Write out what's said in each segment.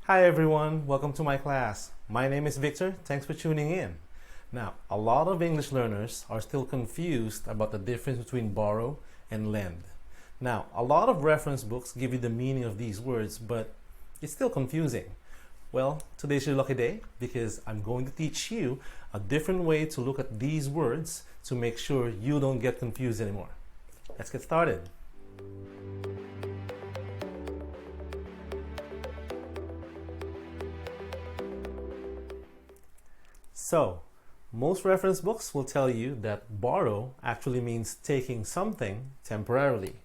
Hi everyone, welcome to my class. My name is Victor, thanks for tuning in. Now, a lot of English learners are still confused about the difference between borrow and lend. Now, a lot of reference books give you the meaning of these words, but it's still confusing. Well, today's your lucky day because I'm going to teach you a different way to look at these words to make sure you don't get confused anymore. Let's get started. So, most reference books will tell you that borrow actually means taking something temporarily.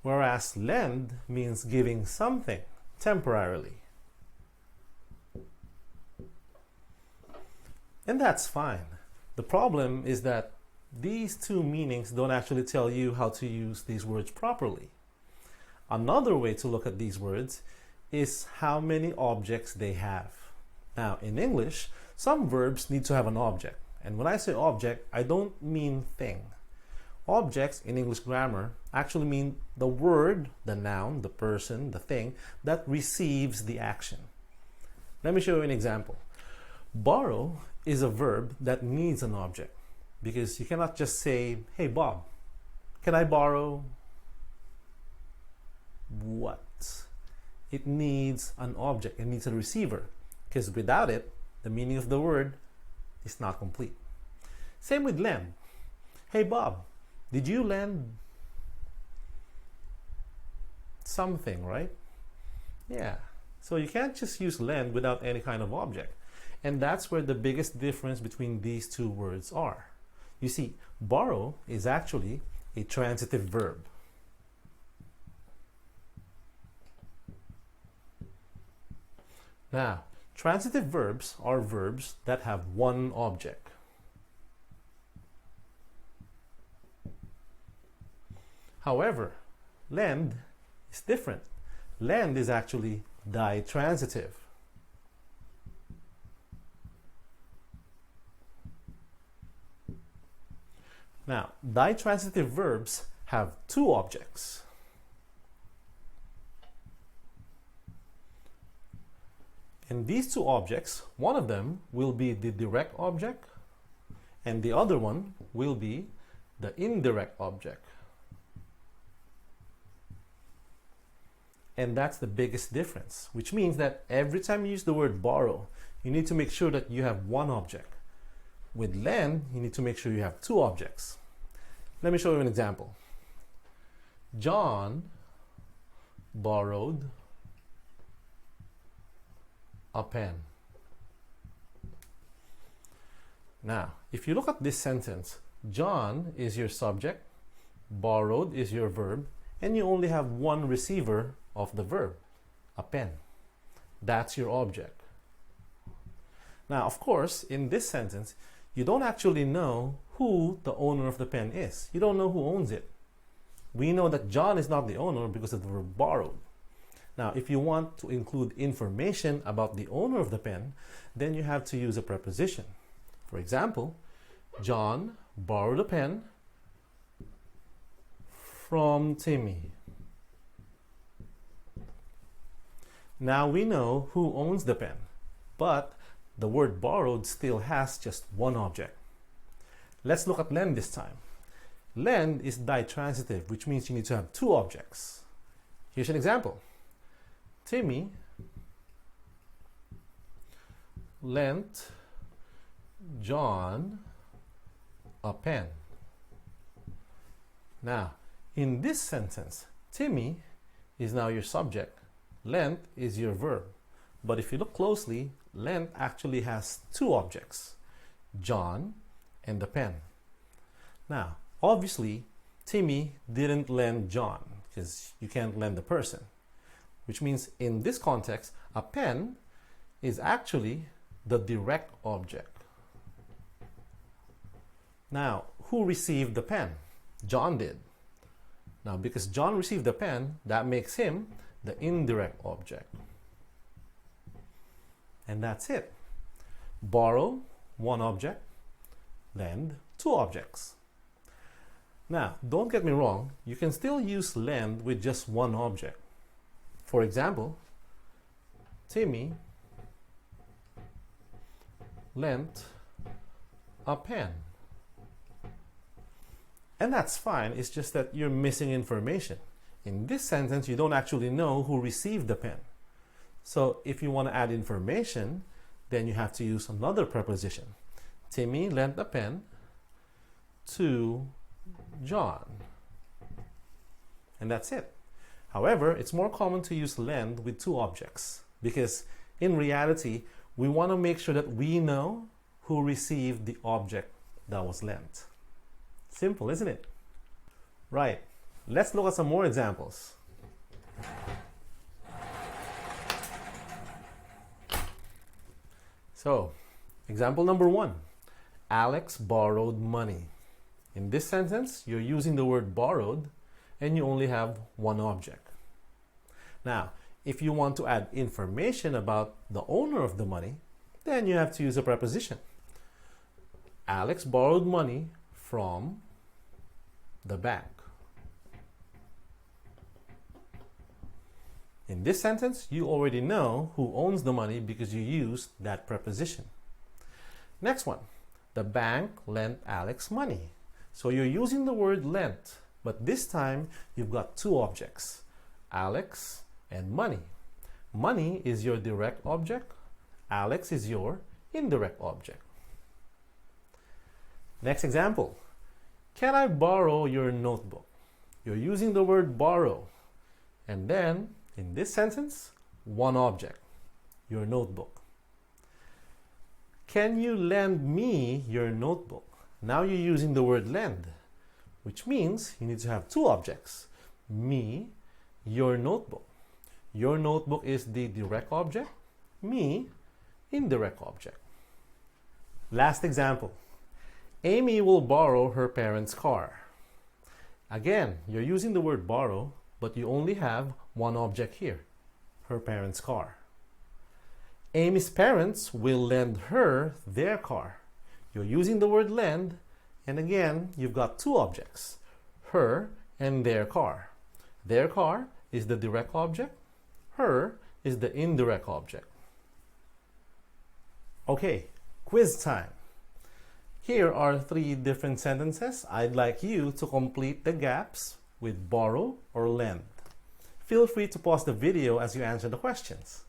Whereas lend means giving something temporarily. And that's fine. The problem is that these two meanings don't actually tell you how to use these words properly. Another way to look at these words is how many objects they have. Now, in English, some verbs need to have an object. And when I say object, I don't mean thing. Objects in English grammar actually mean the word, the noun, the person, the thing that receives the action. Let me show you an example. Borrow is a verb that needs an object because you cannot just say, "Hey Bob, can I borrow what?" It needs an object, it needs a receiver, because without it, the meaning of the word is not complete. Same with lend. "Hey Bob, did you lend something," right? Yeah. So you can't just use lend without any kind of object. And that's where the biggest difference between these two words are. You see, borrow is actually a transitive verb. Now, transitive verbs are verbs that have one object. However, lend is different. Lend is actually ditransitive. Now, ditransitive verbs have two objects. And these two objects, one of them will be the direct object, and the other one will be the indirect object. And that's the biggest difference, which means that every time you use the word borrow, you need to make sure that you have one object. With lend, you need to make sure you have two objects. Let me show you an example. John borrowed a pen. Now, if you look at this sentence, John is your subject, borrowed is your verb, and you only have one receiver of the verb, a pen. That's your object. Now, of course, in this sentence, you don't actually know who the owner of the pen is. You don't know who owns it. We know that John is not the owner because of the verb borrowed. Now, if you want to include information about the owner of the pen, then you have to use a preposition. For example, John borrowed a pen from Timmy. Now we know who owns the pen, but the word borrowed still has just one object. Let's look at lend this time. Lend is ditransitive, which means you need to have two objects. Here's an example. Timmy lent John a pen. Now, in this sentence, Timmy is now your subject. Lent is your verb. But if you look closely, lent actually has two objects, John and the pen. Now, obviously, Timmy didn't lend John because you can't lend the person. Which means in this context, a pen is actually the direct object. Now, who received the pen? John did. Now, because John received the pen, that makes him the indirect object. And that's it. Borrow, one object. Lend, two objects. Now, don't get me wrong, you can still use lend with just one object. For example, Timmy lent a pen. And that's fine, it's just that you're missing information. In this sentence, you don't actually know who received the pen. So if you want to add information, then you have to use another preposition. Timmy lent a pen to John. And that's it. However, it's more common to use lend with two objects because in reality, we want to make sure that we know who received the object that was lent. Simple, isn't it? Right. Let's look at some more examples. So, example number 1. Alex borrowed money. In this sentence, you're using the word borrowed and you only have one object. Now, if you want to add information about the owner of the money, then you have to use a preposition. Alex borrowed money from the bank. In this sentence, you already know who owns the money because you used that preposition. Next one, the bank lent Alex money. So you're using the word lent, but this time you've got two objects, Alex and money. Money is your direct object, Alex is your indirect object. Next example, can I borrow your notebook? You're using the word borrow, and then in this sentence, one object, your notebook. Can you lend me your notebook? Now you're using the word lend, which means you need to have two objects. Me, your notebook. Your notebook is the direct object. Me, indirect object. Last example. Amy will borrow her parents' car. Again, you're using the word borrow, but you only have one object here, her parents' car. Amy's parents will lend her their car. You're using the word lend, and again, you've got two objects, her and their car. Their car is the direct object, her is the indirect object. Okay, quiz time. Here are 3 different sentences. I'd like you to complete the gaps with borrow or lend. Feel free to pause the video as you answer the questions.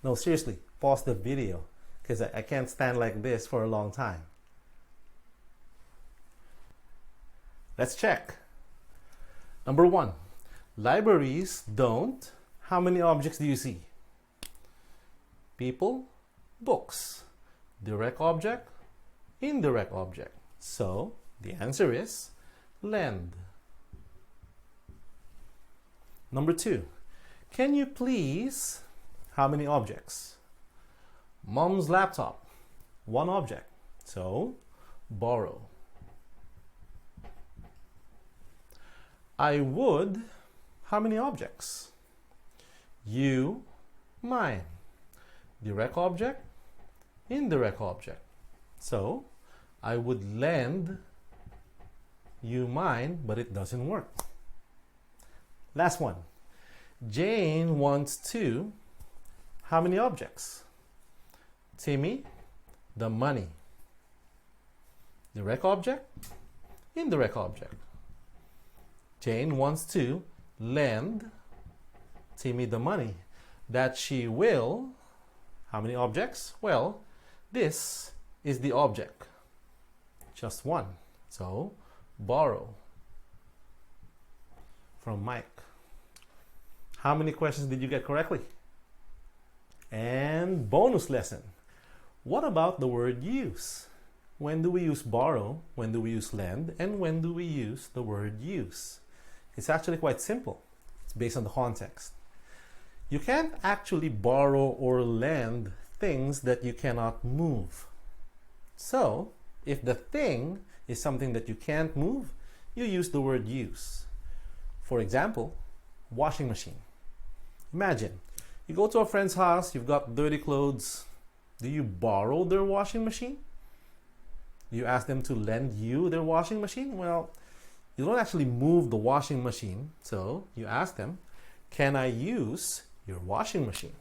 No, seriously, pause the video because I can't stand like this for a long time. Let's check. Number 1, libraries don't. How many objects do you see? People, books. Direct object, indirect object. So the answer is lend. Number 2, can you please, how many objects? Mom's laptop, one object. So borrow. I would, how many objects? You, mine. Direct object, indirect object. So I would lend you mine, but it doesn't work. Last one. Jane wants to, how many objects? Timmy, the money. Direct object, indirect object. Jane wants to lend Timmy the money. That she will, how many objects? Well, this is the object. Just one. So, borrow. From Mike. How many questions did you get correctly? And bonus lesson. What about the word use? When do we use borrow? When do we use lend? And when do we use the word use? It's actually quite simple. It's based on the context. You can't actually borrow or lend things that you cannot move. So, if the thing is something that you can't move, you use the word use. For example, washing machine. Imagine, you go to a friend's house, you've got dirty clothes. Do you borrow their washing machine? You ask them to lend you their washing machine? Well, you don't actually move the washing machine, so you ask them, can I use your washing machine?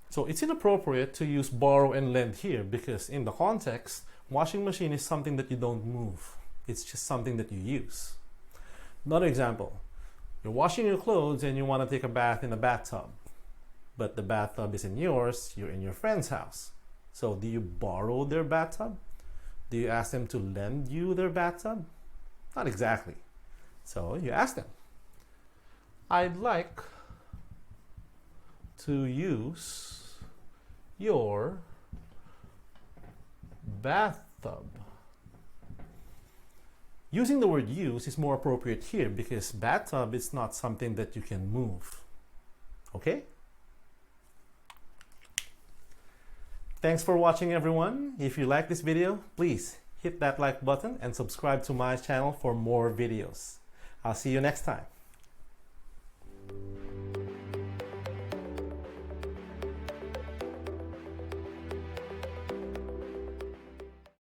So it's inappropriate to use borrow and lend here because in the context, washing machine is something that you don't move. It's just something that you use. Another example, you're washing your clothes and you want to take a bath in a bathtub, but the bathtub isn't yours, you're in your friend's house. So do you borrow their bathtub? Do you ask them to lend you their bathtub? Not exactly. So you ask them, I'd like to use your bathtub. Using the word use is more appropriate here because bathtub is not something that you can move. Okay? Thanks for watching, everyone. If you like this video, please hit that like button and subscribe to my channel for more videos. I'll see you next time.